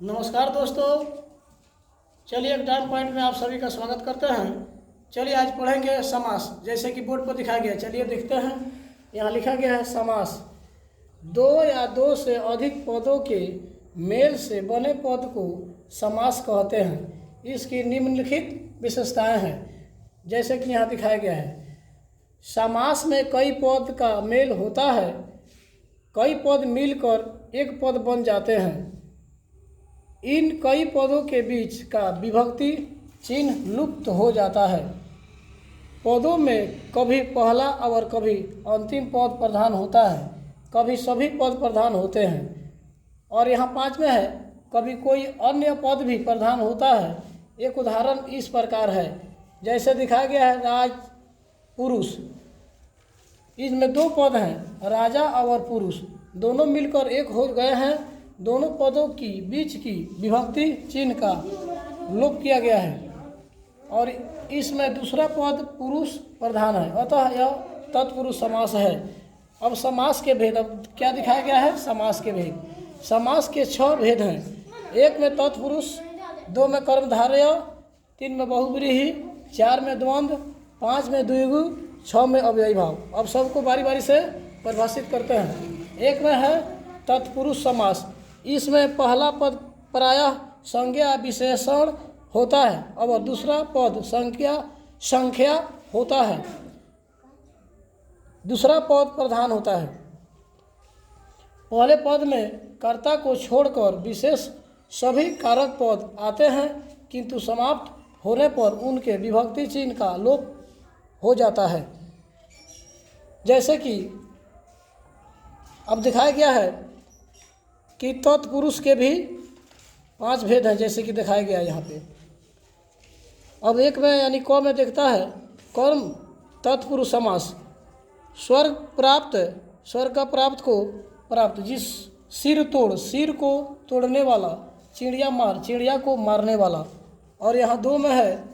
नमस्कार दोस्तों, चलिए एक टाइम पॉइंट में आप सभी का स्वागत करते हैं। चलिए आज पढ़ेंगे समास, जैसे कि बोर्ड पर दिखाया गया। चलिए देखते हैं, यहाँ लिखा गया है समास। दो या दो से अधिक पदों के मेल से बने पद को समास कहते हैं। इसकी निम्नलिखित विशेषताएं हैं, जैसे कि यहाँ दिखाया गया है। समास में कई पद का मेल होता है, कई पद मिलकर एक पद बन जाते हैं। इन कई पदों के बीच का विभक्ति चिन्ह लुप्त हो जाता है। पदों में कभी पहला और कभी अंतिम पद प्रधान होता है, कभी सभी पद प्रधान होते हैं। और यहाँ 5 में है, कभी कोई अन्य पद भी प्रधान होता है। एक उदाहरण इस प्रकार है, जैसे दिखाया गया है राज पुरुष। इसमें 2 पद हैं, राजा और पुरुष, दोनों मिलकर एक हो गए हैं। दोनों पदों की बीच की विभक्ति चिन्ह का लोप किया गया है और इसमें दूसरा पद पुरुष प्रधान है, अतः यह तत्पुरुष समास है। अब समास के भेद, अब क्या दिखाया गया है? समास के भेद। समास के 6 भेद हैं। 1 में तत्पुरुष, 2 में कर्मधारय, 3 में बहुव्रीहि, 4 में द्वंद्व, 5 में द्विगु, 6 में अव्ययी भाव। अब सबको बारी बारी से परिभाषित करते हैं। 1 में है तत्पुरुष समास। इसमें पहला पद प्रायः संज्ञा विशेषण होता है और दूसरा पद संख्या होता है, दूसरा पद प्रधान होता है। पहले पद में कर्ता को छोड़कर विशेष सभी कारक पद आते हैं, किंतु समाप्त होने पर उनके विभक्ति चिन्ह का लोप हो जाता है। जैसे कि अब दिखाया गया है कि तत्पुरुष के भी 5 भेद हैं, जैसे कि दिखाया गया यहाँ पे। अब 1 में यानी क में देखता है कर्म तत्पुरुष समास। स्वर्ग का प्राप्त को प्राप्त, जिस सिर को तोड़ने वाला, चिड़िया को मारने वाला। और यहाँ 2 में है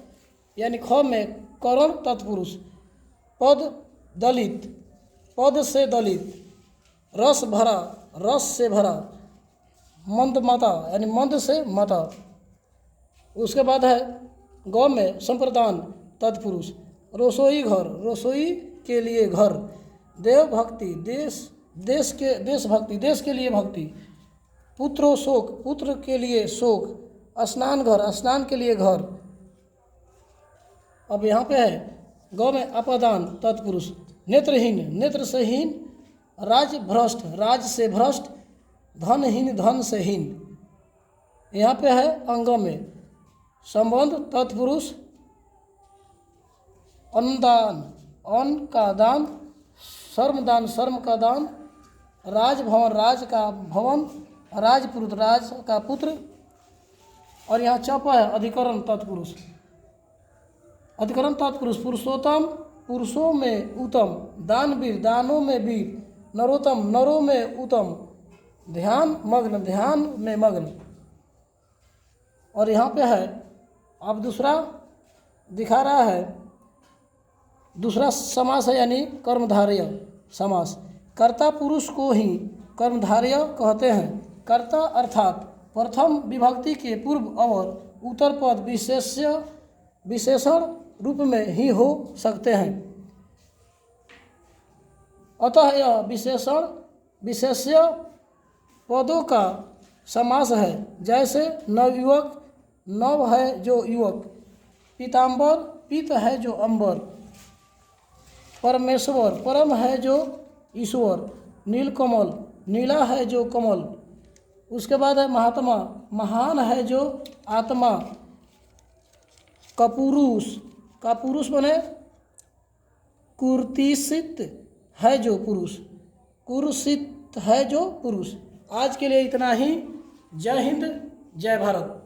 यानी ख में करण तत्पुरुष। पद दलित, पद से दलित। रस भरा, रस से भरा। मंद माता यानी मंद से माता। उसके बाद है गौ में संप्रदान तत्पुरुष। रसोई घर, रसोई के लिए घर। देव भक्ति, देशभक्ति, देश के लिए भक्ति। पुत्रो शोक, पुत्र के लिए शोक। स्नान घर, स्नान के लिए घर। अब यहाँ पे है गौ में अपादान तत्पुरुष। नेत्रहीन, नेत्र से हीन। राजभ्रष्ट, राज से भ्रष्ट। धनहीन, धन से हीन। यहाँ पे है अंग में संबंध तत्पुरुष। अन्नदान, अन्न का दान। शर्मदान, शर्म का दान। राजभवन, राज का भवन। राजपुत्र, राज का पुत्र। और यहाँ चौपा है अधिकरण तत्पुरुष। अधिकरण तत्पुरुष पुरुषोत्तम, पुरुषों में उत्तम। दानवीर, दानों में वीर। नरोत्तम, नरों में उत्तम। ध्यान मग्न, ध्यान में मग्न। और यहाँ पे है अब दूसरा दिखा रहा है, दूसरा समास है यानी कर्मधारय समास। कर्ता पुरुष को ही कर्मधारय कहते हैं। कर्ता अर्थात प्रथम विभक्ति के पूर्व और उत्तर पद विशेषण रूप में ही हो सकते हैं, अतः यह विशेष्य पदों का समास है। जैसे नवयुवक, नव है जो युवक। पीताम्बर, पीत है जो अंबर। परमेश्वर, परम है जो ईश्वर। नीलकमल, नीला है जो कमल। उसके बाद है महात्मा, महान है जो आत्मा। कपुरुष, कापुरुष बने कुर्तिसित है जो पुरुष। कुरुसित है जो पुरुष। आज के लिए इतना ही। जय हिंद, जय भारत।